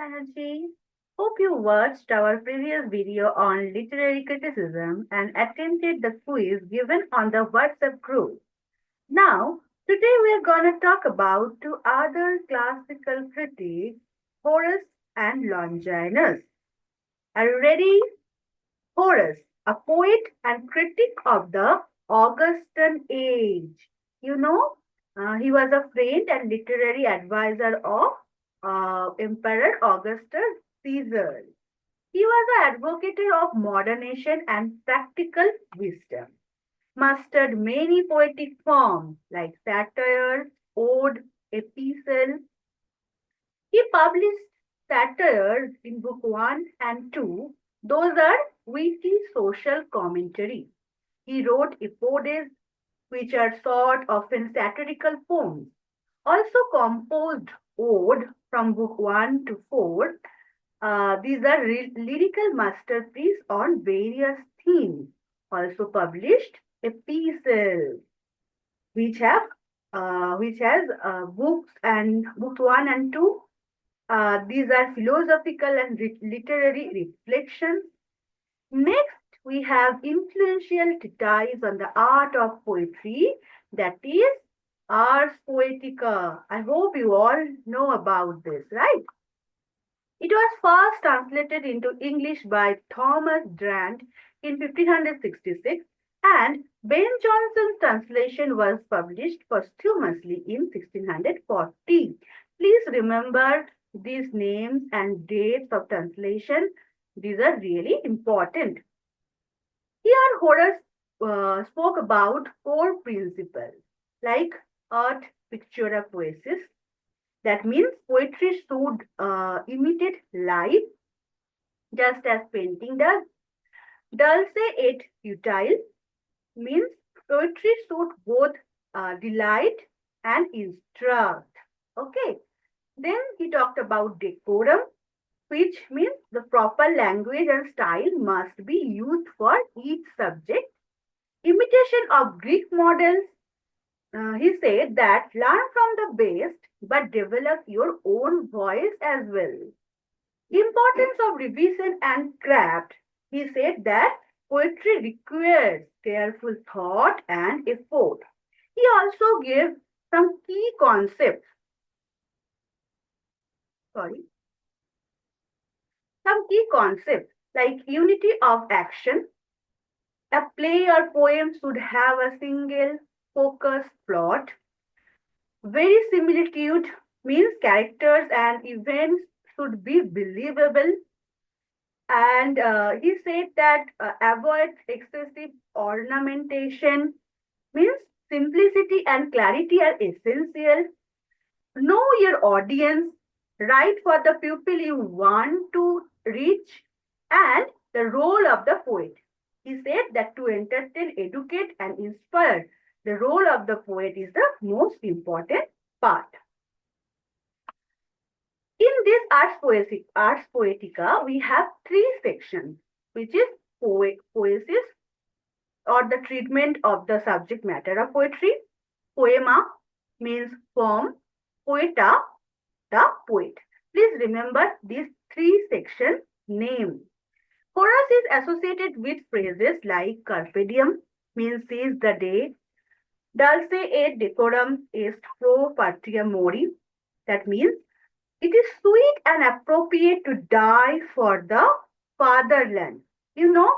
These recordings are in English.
Banerjee. Hope you watched our previous video on literary criticism and attended the quiz given on the WhatsApp group. Now, today we are going to talk about two other classical critics, Horace and Longinus. Are you ready? Horace, a poet and critic of the Augustan age. He was a friend and literary advisor of Emperor Augustus Caesar. He was an advocate of moderation and practical wisdom. Mastered many poetic forms like satire, ode, epistle. He published satires in book 1 and 2. Those are witty social commentary. He wrote epodes, which are short, often satirical poems. Also composed ode from book 1 to 4. These are lyrical masterpieces on various themes. Also published epistles, which have which has books and books 1 and 2. These are philosophical and literary reflections. Next, we have influential treatise on the art of poetry, that is Ars Poetica. I hope you all know about this, right? It was first translated into English by Thomas Grant in 1566, and Ben Jonson's translation was published posthumously in 1640. Please remember these names and dates of translation. These are really important. Here, Horace spoke about four principles like art, pictura, poesis. That means poetry should imitate life, just as painting does. Dulce et utile means poetry should both delight and instruct. Okay. Then he talked about decorum, which means the proper language and style must be used for each subject. Imitation of Greek models. He said that learn from the best, but develop your own voice as well. Importance of revision and craft. He said that poetry requires careful thought and effort. He also gave some key concepts. Some key concepts like unity of action. A play or poem should have a single focused plot. Verisimilitude means characters and events should be believable. And he said that avoid excessive ornamentation, means simplicity and clarity are essential. Know your audience, write for the people you want to reach, and the role of the poet. He said that to entertain, educate, and inspire, the role of the poet is the most important part. In this Ars Poetica, we have three sections, which is poesis, or the treatment of the subject matter of poetry. Poema means form. Poeta, the poet. Please remember these three section names. Horace is associated with phrases like carpe diem, means seize the day. Dulce et decorum est pro patria mori. That means it is sweet and appropriate to die for the fatherland. You know,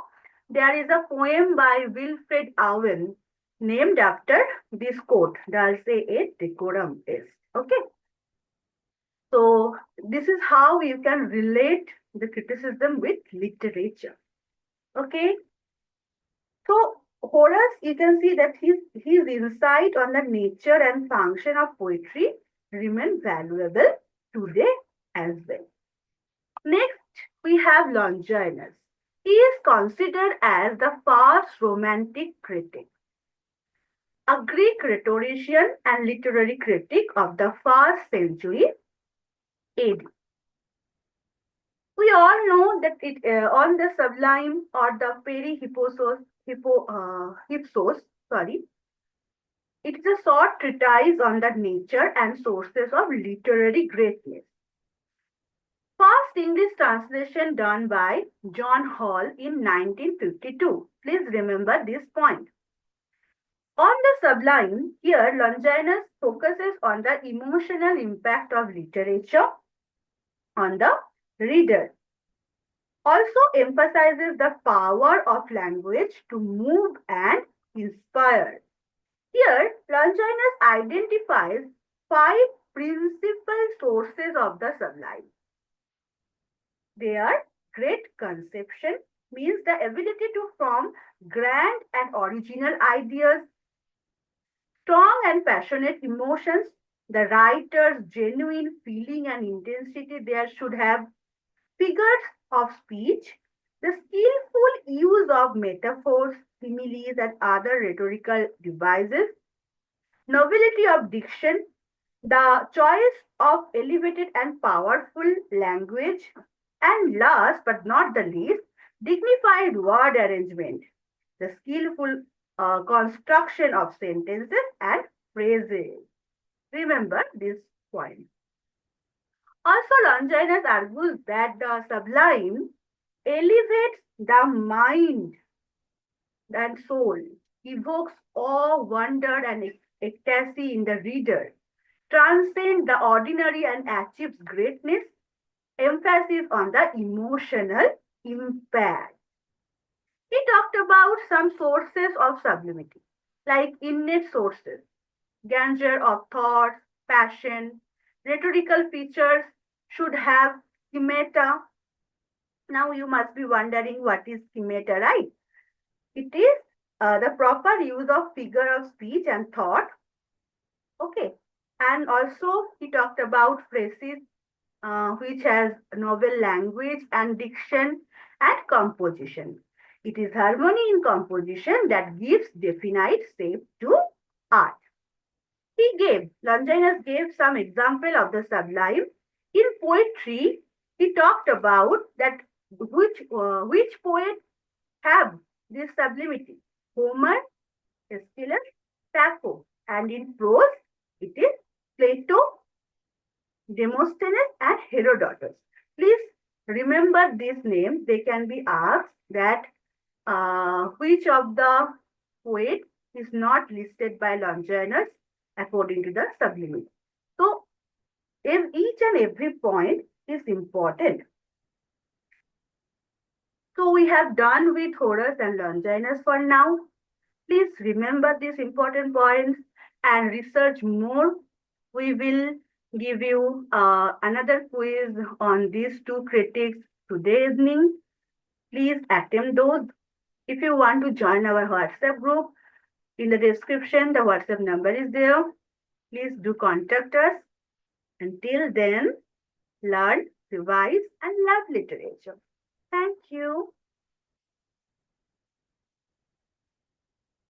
there is a poem by Wilfred Owen named after this quote, Dulce et decorum est. Okay. So this is how you can relate the criticism with literature. Okay. So Horace, you can see that his insight on the nature and function of poetry remain valuable today as well. Next, we have Longinus. He is considered as the first romantic critic, a Greek rhetorician and literary critic of the 1st century AD. We all know that on the sublime or the perihypsos, it is a short treatise on the nature and sources of literary greatness. English translation done by John Hall in 1952. Please remember this point. On the sublime, here Longinus focuses on the emotional impact of literature on the reader. Also emphasizes the power of language to move and inspire. Here, Longinus identifies 5 principal sources of the sublime. They are great conception, means the ability to form grand and original ideas, strong and passionate emotions, the writer's genuine feeling and intensity there should have, figures of speech, the skillful use of metaphors, similes, and other rhetorical devices, nobility of diction, the choice of elevated and powerful language, and last but not the least, dignified word arrangement, the skillful construction of sentences and phrases. Remember this point. Also, Longinus argues that the sublime elevates the mind and soul, evokes awe, wonder, and ecstasy in the reader, transcends the ordinary and achieves greatness, emphasis on the emotional impact. He talked about some sources of sublimity, like innate sources, grandeur of thoughts, passion, rhetorical features should have schemata. Now you must be wondering what is schemata, right? It is the proper use of figure of speech and thought. Okay. And also he talked about phrases which has novel language and diction and composition. It is harmony in composition that gives definite shape to art. Longinus gave some example of the sublime. In poetry, he talked about that which poet have this sublimity. Homer, Aeschylus, Sappho. And in prose, it is Plato, Demosthenes, and Herodotus. Please remember these names. They can be asked that which of the poet is not listed by Longinus according to the sublimity. So, each and every point is important. So, we have done with Horace and Longinus for now. Please remember these important points and research more. We will give you another quiz on these two critics today evening. Please attempt those. If you want to join our WhatsApp group, in the description, the WhatsApp number is there. Please do contact us. Until then, learn, revise, and love literature. Thank you.